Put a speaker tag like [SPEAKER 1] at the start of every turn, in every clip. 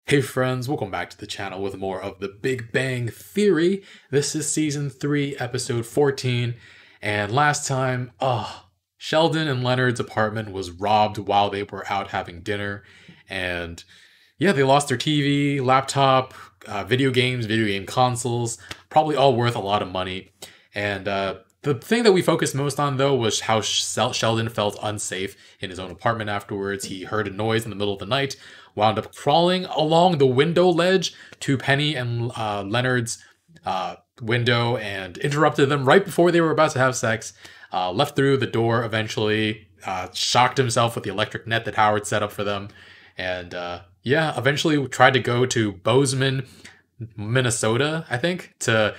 [SPEAKER 1] Hey friends, welcome back to the channel with more of the Big Bang Theory. This is season 3, episode 14, and last time, Sheldon and Leonard's apartment was robbed while they were out having dinner, and yeah, they lost their TV, laptop, video games, video game consoles, probably all worth a lot of money, and the thing that we focused most on, though, was how Sheldon felt unsafe in his own apartment afterwards. He heard a noise in the middle of the night, wound up crawling along the window ledge to Penny and Leonard's window and interrupted them right before they were about to have sex, left through the door eventually, shocked himself with the electric net that Howard set up for them, and yeah, eventually tried to go to Bozeman, Minnesota, I think, to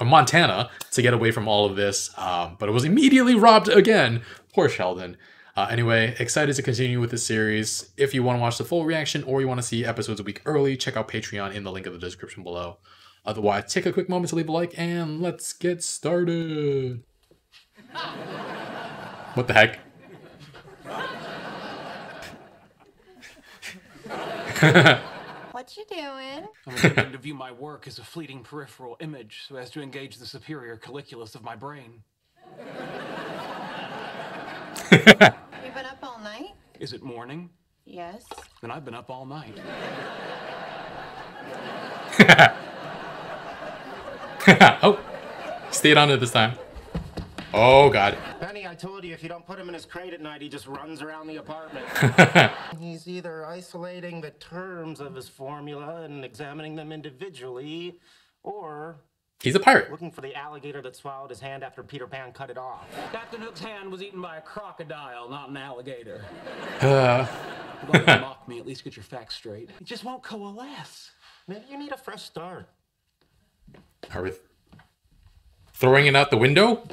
[SPEAKER 1] Montana to get away from all of this, but it was immediately robbed again. Poor Sheldon. Anyway, excited to continue with this series. If you want to watch the full reaction or you want to see episodes a week early, check out Patreon in the link in the description below. Otherwise, take a quick moment to leave a like and let's get started. What the heck?
[SPEAKER 2] What you doing?
[SPEAKER 3] I'm attempting to view my work as a fleeting peripheral image so as to engage the superior colliculus of my brain.
[SPEAKER 2] You've been up all night?
[SPEAKER 3] Is it morning?
[SPEAKER 2] Yes.
[SPEAKER 3] Then I've been up all night.
[SPEAKER 1] Oh, stayed on it this time. Oh god.
[SPEAKER 4] Penny, I told you if you don't put him in his crate at night, he just runs around the apartment. He's either isolating the terms of his formula and examining them individually, or
[SPEAKER 1] He's a pirate.
[SPEAKER 4] looking for the alligator that swallowed his hand after Peter Pan cut it off.
[SPEAKER 3] Captain Hook's hand was eaten by a crocodile, not an alligator.
[SPEAKER 1] Uh,
[SPEAKER 3] Don't mock me, at least get your facts straight. It just won't coalesce.
[SPEAKER 4] Maybe you need a fresh start.
[SPEAKER 1] Are we throwing it out the window?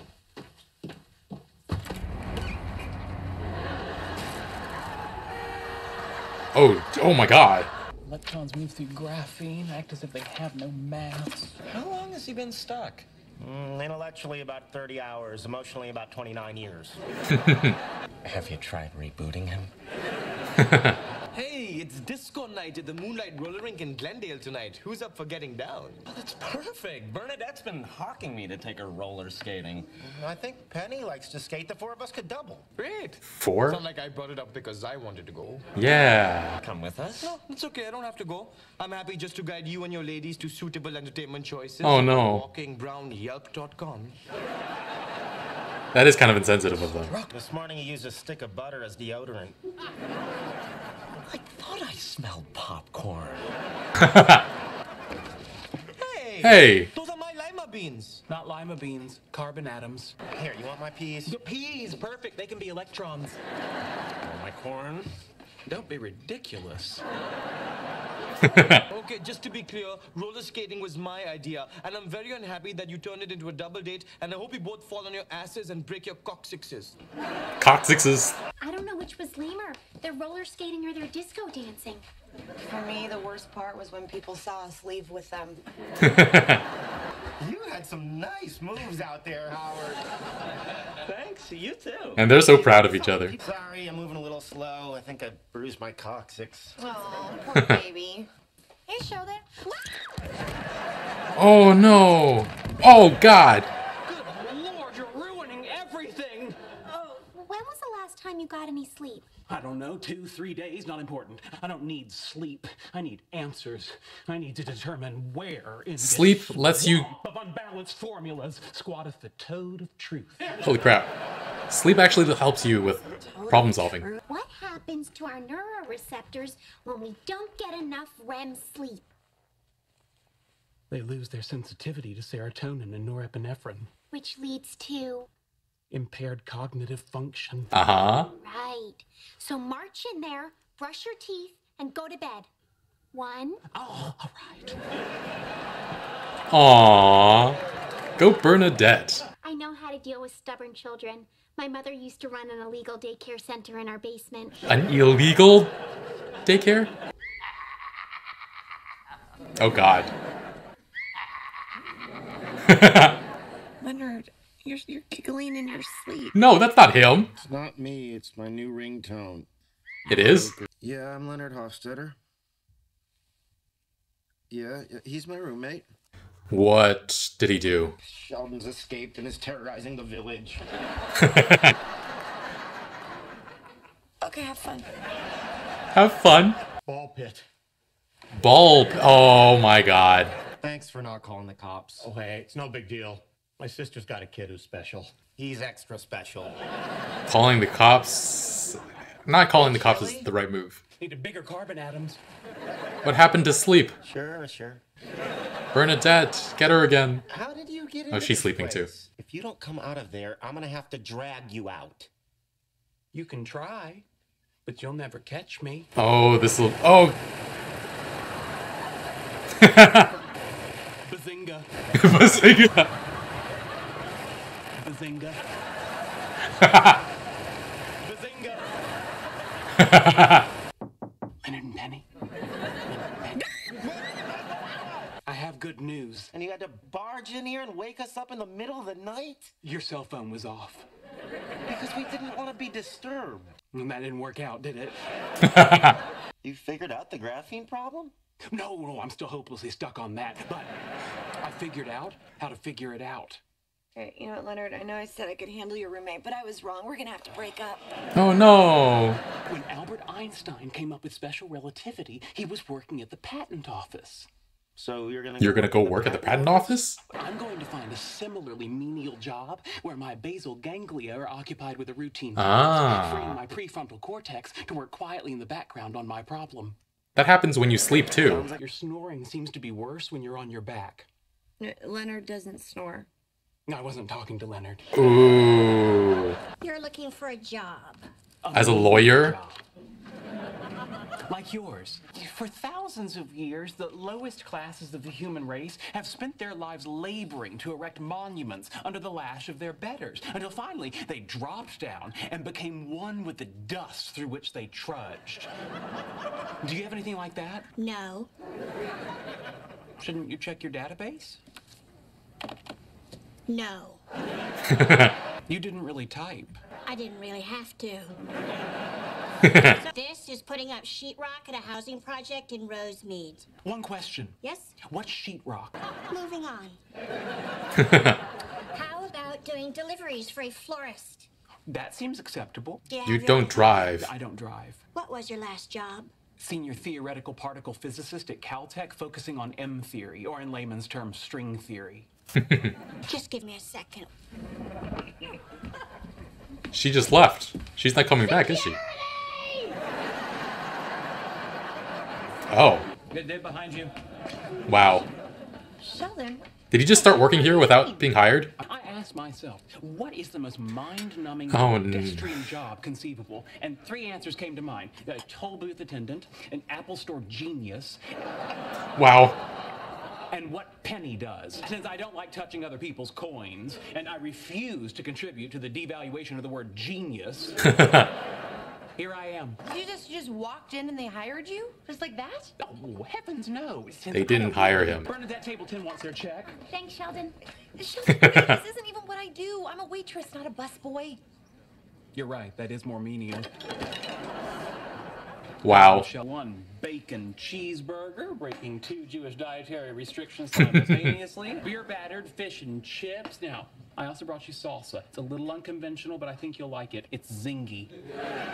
[SPEAKER 1] Oh my god.
[SPEAKER 3] Electrons move through graphene, act as if they have no mass.
[SPEAKER 5] How long has he been stuck?
[SPEAKER 4] Intellectually about 30 hours, emotionally about 29 years.
[SPEAKER 5] Have you tried rebooting him? Hey, it's disco night at the Moonlight Roller Rink in Glendale tonight. Who's up for getting down? Oh, that's perfect. Bernadette's been hawking me to take her roller skating.
[SPEAKER 4] I think Penny likes to skate. The four of us could double.
[SPEAKER 5] Great.
[SPEAKER 1] Four?
[SPEAKER 5] It's not like I brought it up because I wanted to go.
[SPEAKER 1] Yeah.
[SPEAKER 5] Come with us? No, it's okay. I don't have to go. I'm happy just to guide you and your ladies to suitable entertainment choices.
[SPEAKER 1] Oh, no.
[SPEAKER 5] WalkingBrownYelp.com.
[SPEAKER 1] That is kind of insensitive of them.
[SPEAKER 4] This morning he used a stick of butter as deodorant.
[SPEAKER 5] I thought I smelled popcorn. Hey!
[SPEAKER 1] Hey!
[SPEAKER 5] Those are my lima beans.
[SPEAKER 3] Not lima beans, carbon atoms.
[SPEAKER 4] Here, you want my peas?
[SPEAKER 5] The peas, perfect. They can be electrons.
[SPEAKER 4] Want my corn?
[SPEAKER 3] Don't be ridiculous.
[SPEAKER 5] Okay, just to be clear, roller skating was my idea, and I'm very unhappy that you turned it into a double date, and I hope you both fall on your asses and break your coccyxes.
[SPEAKER 1] Coccyxes.
[SPEAKER 6] I don't know which was lamer, their roller skating or their disco dancing.
[SPEAKER 2] For me, the worst part was when people saw us leave with them.
[SPEAKER 4] You had some nice moves out there, Howard.
[SPEAKER 5] Thanks, you too.
[SPEAKER 1] And they're so proud of each other.
[SPEAKER 4] Sorry, I'm moving a little slow. I think I bruised my coccyx.
[SPEAKER 2] Oh, poor baby. Hey, Sheldon.
[SPEAKER 1] Oh no. Oh god.
[SPEAKER 3] Good Lord, you're ruining everything!
[SPEAKER 6] Oh, when was the last time you got any sleep?
[SPEAKER 3] I don't know, 2-3 days, not important. I don't need sleep. I need answers. I need to determine where in
[SPEAKER 1] Sleep
[SPEAKER 3] this
[SPEAKER 1] lets you...
[SPEAKER 3] swamp of unbalanced formulas squatteth the toad of truth.
[SPEAKER 1] Holy crap. Sleep actually helps you with problem solving.
[SPEAKER 6] What happens to our neuroreceptors when we don't get enough REM sleep?
[SPEAKER 3] They lose their sensitivity to serotonin and norepinephrine.
[SPEAKER 6] Which leads to...
[SPEAKER 3] Impaired cognitive function.
[SPEAKER 1] Uh-huh.
[SPEAKER 6] Right. So march in there, brush your teeth, and go to bed. 1.
[SPEAKER 3] Oh, all right.
[SPEAKER 1] Aww. Go Bernadette.
[SPEAKER 6] I know how to deal with stubborn children. My mother used to run an illegal daycare center in our basement.
[SPEAKER 1] An illegal daycare? Oh god.
[SPEAKER 2] Leonard, you're giggling in your sleep.
[SPEAKER 1] No, that's not him.
[SPEAKER 4] It's not me, it's my new ringtone.
[SPEAKER 1] It is?
[SPEAKER 4] Yeah, I'm Leonard Hofstetter. Yeah, he's my roommate.
[SPEAKER 1] What did he do?
[SPEAKER 4] Sheldon's escaped and is terrorizing the village.
[SPEAKER 2] Okay, have fun.
[SPEAKER 1] Have fun.
[SPEAKER 3] Ballpit.
[SPEAKER 1] Oh my god.
[SPEAKER 4] Thanks for not calling the cops.
[SPEAKER 3] Oh, hey, it's no big deal. My sister's got a kid who's special.
[SPEAKER 4] He's extra special.
[SPEAKER 1] Calling the cops... Not calling the cops is the right move.
[SPEAKER 3] Need a bigger carbon atoms.
[SPEAKER 1] What happened to sleep?
[SPEAKER 4] Sure.
[SPEAKER 1] Bernadette, get her again.
[SPEAKER 4] How did you get in?
[SPEAKER 1] Oh, she's sleeping too.
[SPEAKER 4] If you don't come out of there, I'm gonna have to drag you out.
[SPEAKER 3] You can try, but you'll never catch me.
[SPEAKER 1] Oh, this will... Oh!
[SPEAKER 3] Bazinga.
[SPEAKER 1] Bazinga.
[SPEAKER 3] Bazinga. Bazinga. Leonard and Penny. I have good news.
[SPEAKER 4] And you had to barge in here and wake us up in the middle of the night?
[SPEAKER 3] Your cell phone was off.
[SPEAKER 4] Because we didn't want to be disturbed.
[SPEAKER 3] And that didn't work out, did it?
[SPEAKER 4] You figured out the graphene problem?
[SPEAKER 3] No, I'm still hopelessly stuck on that. But I figured out how to figure it out.
[SPEAKER 2] Hey, you know what, Leonard? I know I said I could handle your roommate, but I was wrong. We're gonna have to break up.
[SPEAKER 1] Oh no.
[SPEAKER 3] When Albert Einstein came up with special relativity, he was working at the patent office.
[SPEAKER 4] So you're gonna
[SPEAKER 1] go work at the patent office?
[SPEAKER 3] I'm going to find a similarly menial job where my basal ganglia are occupied with a routine task, freeing my prefrontal cortex to work quietly in the background on my problem.
[SPEAKER 1] That happens when you sleep too.
[SPEAKER 3] Your snoring seems to be worse when you're on your back.
[SPEAKER 2] Leonard doesn't snore.
[SPEAKER 3] I wasn't talking to Leonard.
[SPEAKER 1] Ooh.
[SPEAKER 6] You're looking for a job.
[SPEAKER 1] As a lawyer?
[SPEAKER 3] Like yours. For thousands of years, the lowest classes of the human race have spent their lives laboring to erect monuments under the lash of their betters, until finally they dropped down and became one with the dust through which they trudged. Do you have anything like that?
[SPEAKER 6] No.
[SPEAKER 3] Shouldn't you check your database?
[SPEAKER 6] No.
[SPEAKER 3] You didn't really type.
[SPEAKER 6] I didn't really have to. This is putting up sheetrock at a housing project in Rosemead.
[SPEAKER 3] One question.
[SPEAKER 6] Yes?
[SPEAKER 3] What's sheetrock?
[SPEAKER 6] Moving on. How about doing deliveries for a florist?
[SPEAKER 3] That seems acceptable.
[SPEAKER 6] Do
[SPEAKER 1] You
[SPEAKER 6] have your
[SPEAKER 1] don't
[SPEAKER 6] own car?
[SPEAKER 1] drive.
[SPEAKER 3] I don't drive.
[SPEAKER 6] What was your last job?
[SPEAKER 3] Senior theoretical particle physicist at Caltech, focusing on M theory, or in layman's terms, string theory.
[SPEAKER 6] Just give me a second.
[SPEAKER 1] She just left. She's not coming back, is she? Oh.
[SPEAKER 3] They're behind you.
[SPEAKER 1] Wow.
[SPEAKER 2] Sheldon.
[SPEAKER 1] Did he just start working here without being hired?
[SPEAKER 3] I asked myself, what is the most mind-numbing
[SPEAKER 1] Oh,
[SPEAKER 3] pedestrian job conceivable? And 3 answers came to mind. A toll booth attendant, an Apple Store genius,
[SPEAKER 1] Wow.
[SPEAKER 3] and what Penny does. Since I don't like touching other people's coins, and I refuse to contribute to the devaluation of the word genius, here I am.
[SPEAKER 2] You just walked in and they hired you? Just like that?
[SPEAKER 3] Oh, heavens no. Since
[SPEAKER 1] They
[SPEAKER 3] I
[SPEAKER 1] didn't
[SPEAKER 3] don't-
[SPEAKER 1] hire him.
[SPEAKER 3] Bernadette Tableton wants their check.
[SPEAKER 6] Thanks, Sheldon.
[SPEAKER 2] Sheldon, this isn't even what I do. I'm a waitress, not a busboy.
[SPEAKER 3] You're right, that is more menial.
[SPEAKER 1] Wow.
[SPEAKER 3] Shall 1 bacon cheeseburger, breaking 2 Jewish dietary restrictions simultaneously. Beer battered fish and chips. Now, I also brought you salsa. It's a little unconventional, but I think you'll like it. It's zingy.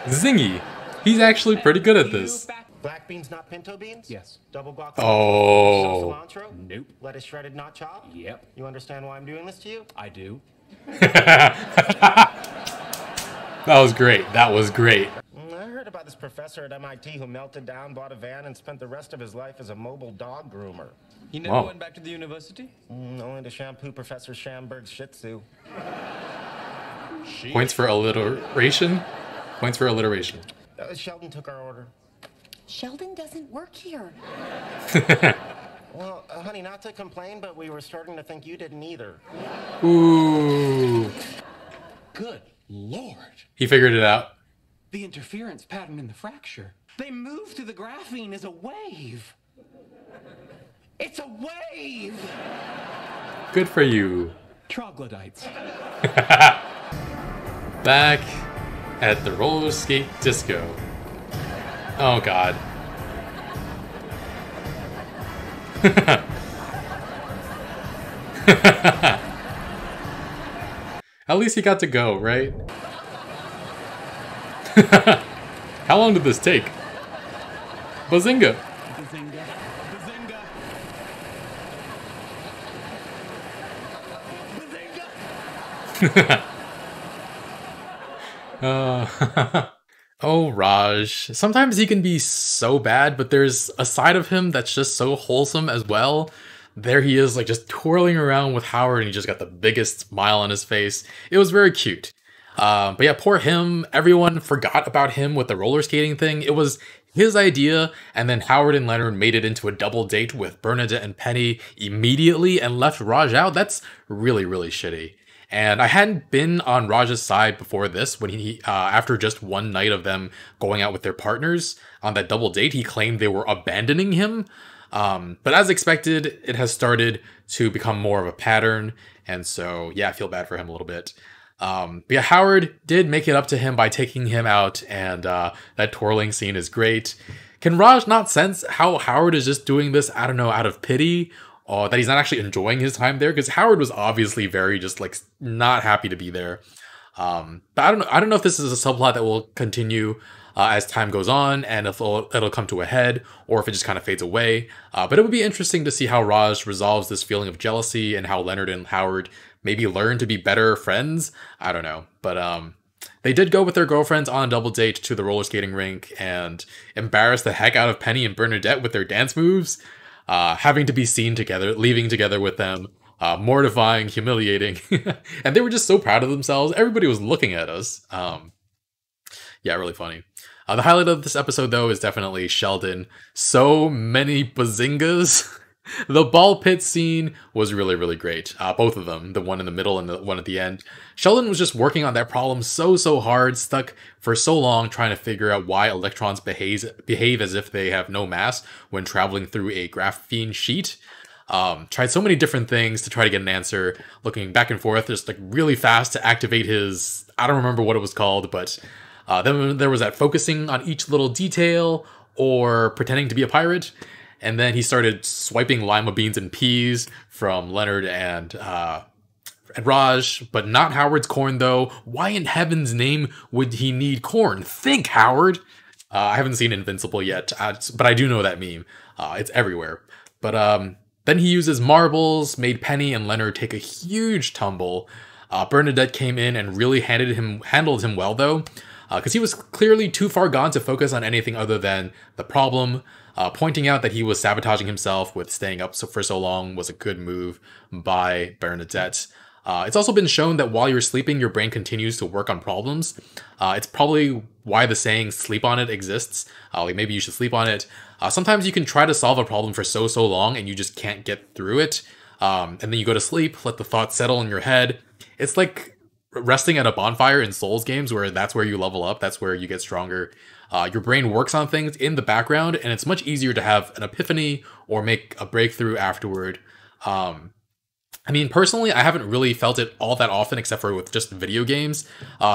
[SPEAKER 1] Zingy. He's actually pretty good at this.
[SPEAKER 4] Black beans, not pinto beans?
[SPEAKER 3] Yes.
[SPEAKER 4] Double guac.
[SPEAKER 1] Oh.
[SPEAKER 4] Cilantro?
[SPEAKER 3] Nope.
[SPEAKER 4] Lettuce shredded, not chopped?
[SPEAKER 3] Yep.
[SPEAKER 4] You understand why I'm doing this to you?
[SPEAKER 3] I do.
[SPEAKER 1] That was great. That was great.
[SPEAKER 4] I heard about this professor at MIT who melted down, bought a van, and spent the rest of his life as a mobile dog groomer.
[SPEAKER 5] He never
[SPEAKER 1] Wow.
[SPEAKER 5] went back to the university?
[SPEAKER 4] Only to shampoo Professor Schamberg's Shih Tzu.
[SPEAKER 1] Points for alliteration? Points for alliteration.
[SPEAKER 4] Sheldon took our order.
[SPEAKER 2] Sheldon doesn't work here.
[SPEAKER 4] Well, honey, not to complain, but we were starting to think you didn't either.
[SPEAKER 1] Ooh.
[SPEAKER 3] Good Lord.
[SPEAKER 1] He figured it out.
[SPEAKER 3] The interference pattern in the fracture. They move through the graphene as a wave. It's a wave!
[SPEAKER 1] Good for you.
[SPEAKER 3] Troglodytes.
[SPEAKER 1] Back at the roller skate disco. Oh god. At least he got to go, right? How long did this take? Bazinga!
[SPEAKER 3] Bazinga. Bazinga. Bazinga.
[SPEAKER 1] Oh, Raj. Sometimes he can be so bad, but there's a side of him that's just so wholesome as well. There he is, like, just twirling around with Howard, and he just got the biggest smile on his face. It was very cute. But yeah, poor him. Everyone forgot about him with the roller skating thing. It was his idea, and then Howard and Leonard made it into a double date with Bernadette and Penny immediately and left Raj out. That's really, really shitty. And I hadn't been on Raj's side before this when he, after just one night of them going out with their partners on that double date, he claimed they were abandoning him. But as expected, it has started to become more of a pattern. And so, yeah, I feel bad for him a little bit. But yeah, Howard did make it up to him by taking him out, and that twirling scene is great. Can Raj not sense how Howard is just doing this, I don't know, out of pity? Or that he's not actually enjoying his time there? Because Howard was obviously very just, like, not happy to be there. But I don't know if this is a subplot that will continue as time goes on, and if it'll come to a head, or if it just kind of fades away. But it would be interesting to see how Raj resolves this feeling of jealousy, and how Leonard and Howard maybe learn to be better friends. I don't know. But they did go with their girlfriends on a double date to the roller skating rink and embarrass the heck out of Penny and Bernadette with their dance moves. Having to be seen together, leaving together with them, mortifying, humiliating. And they were just so proud of themselves. Everybody was looking at us. Yeah, really funny. The highlight of this episode, though, is definitely Sheldon. So many bazingas. The ball pit scene was really, really great. Both of them, the one in the middle and the one at the end. Sheldon was just working on that problem so hard, stuck for so long trying to figure out why electrons behave as if they have no mass when traveling through a graphene sheet. Tried so many different things to try to get an answer, looking back and forth, just like really fast to activate his, I don't remember what it was called, but then there was that focusing on each little detail or pretending to be a pirate. And then he started swiping lima beans and peas from Leonard and Raj, but not Howard's corn, though. Why in heaven's name would he need corn? Think, Howard! I haven't seen Invincible yet, but I do know that meme. It's everywhere. But then he uses marbles, made Penny and Leonard take a huge tumble. Bernadette came in and really handled him well, though, because he was clearly too far gone to focus on anything other than the problem. Pointing out that he was sabotaging himself with staying up for so long was a good move by Bernadette. It's also been shown that while you're sleeping, your brain continues to work on problems. It's probably why the saying "sleep on it" exists. Like maybe you should sleep on it. Sometimes you can try to solve a problem for so long and you just can't get through it. And then you go to sleep, let the thoughts settle in your head. It's like resting at a bonfire in Souls games, where that's where you level up. That's where you get stronger. Your brain works on things in the background, and it's much easier to have an epiphany or make a breakthrough afterward. I mean, personally, I haven't really felt it all that often, except for with just video games.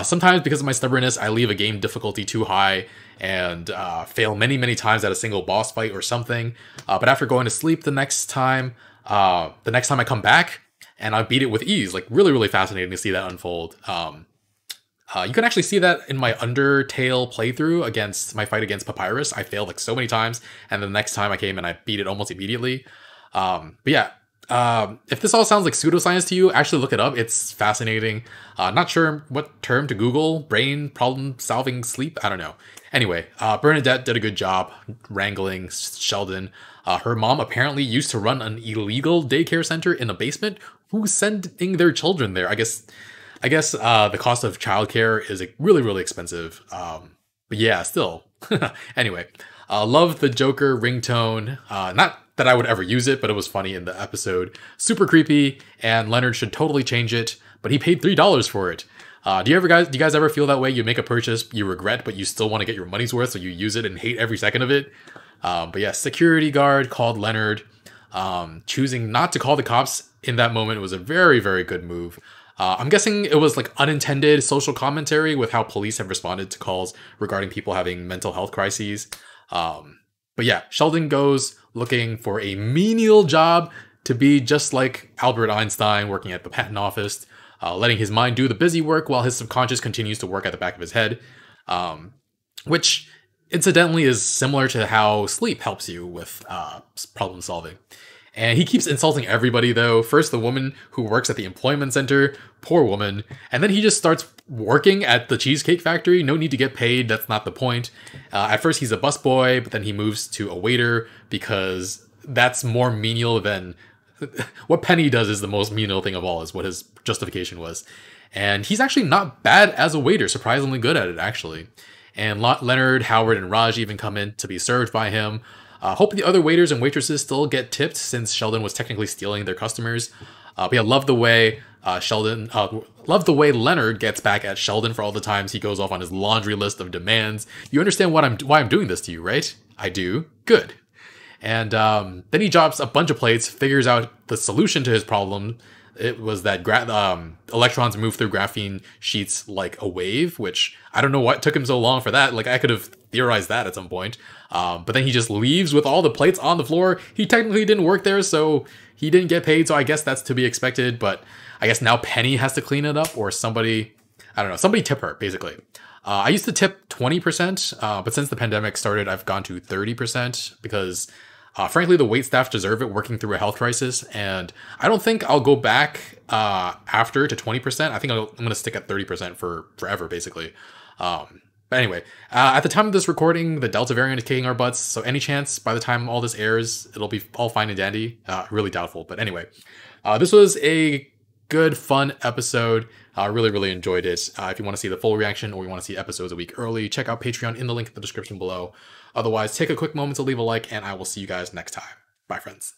[SPEAKER 1] Sometimes, because of my stubbornness, I leave a game difficulty too high and fail many times at a single boss fight or something. But after going to sleep the next time I come back, and I beat it with ease. Like, really fascinating to see that unfold. You can actually see that in my Undertale playthrough against my fight against Papyrus. I failed like so many times, and the next time I came and I beat it almost immediately. But yeah, if this all sounds like pseudoscience to you, actually look it up. It's fascinating. Not sure what term to Google. Brain problem solving sleep? I don't know. Anyway, Bernadette did a good job wrangling Sheldon. Her mom apparently used to run an illegal daycare center in a basement. Who's sending their children there? I guess the cost of childcare is really expensive. But yeah, still. Anyway, love the Joker ringtone. Not that I would ever use it, but it was funny in the episode. Super creepy, and Leonard should totally change it, but he paid $3 for it. Do you guys ever feel that way? You make a purchase you regret, but you still want to get your money's worth, so you use it and hate every second of it. But yeah, security guard called Leonard. Choosing not to call the cops in that moment was a very good move. I'm guessing it was like unintended social commentary with how police have responded to calls regarding people having mental health crises. But But yeah, Sheldon goes looking for a menial job to be just like Albert Einstein working at the patent office, letting his mind do the busy work while his subconscious continues to work at the back of his head, which incidentally is similar to how sleep helps you with problem solving. And he keeps insulting everybody, though. First, the woman who works at the employment center, poor woman. And then he just starts working at the Cheesecake Factory. No need to get paid. That's not the point. At first, he's a busboy, but then he moves to a waiter because that's more menial than... What Penny does is the most menial thing of all, is what his justification was. And he's actually not bad as a waiter. Surprisingly good at it, actually. And Leonard, Howard, and Raj even come in to be served by him. Hope the other waiters and waitresses still get tipped since Sheldon was technically stealing their customers. But yeah, love the way Leonard gets back at Sheldon for all the times he goes off on his laundry list of demands. You understand why I'm doing this to you, right? I do. Good. And then he drops a bunch of plates, figures out the solution to his problem. It was that electrons move through graphene sheets like a wave, which I don't know what took him so long for that. Like, I could have theorized that at some point. But then he just leaves with all the plates on the floor. He technically didn't work there, so he didn't get paid. So I guess that's to be expected. But I guess now Penny has to clean it up, or somebody, I don't know, somebody tip her, basically. I used to tip 20%, but since the pandemic started, I've gone to 30% because... frankly, the waitstaff deserve it working through a health crisis, and I don't think I'll go back after to 20%. I think I'm going to stick at 30% for forever, basically. But anyway, at the time of this recording, the Delta variant is kicking our butts, so any chance by the time all this airs, it'll be all fine and dandy. Really doubtful, but anyway. This was a good, fun episode. I really, really enjoyed it. If you want to see the full reaction or you want to see episodes a week early, check out Patreon in the link in the description below. Otherwise, take a quick moment to leave a like, and I will see you guys next time. Bye, friends.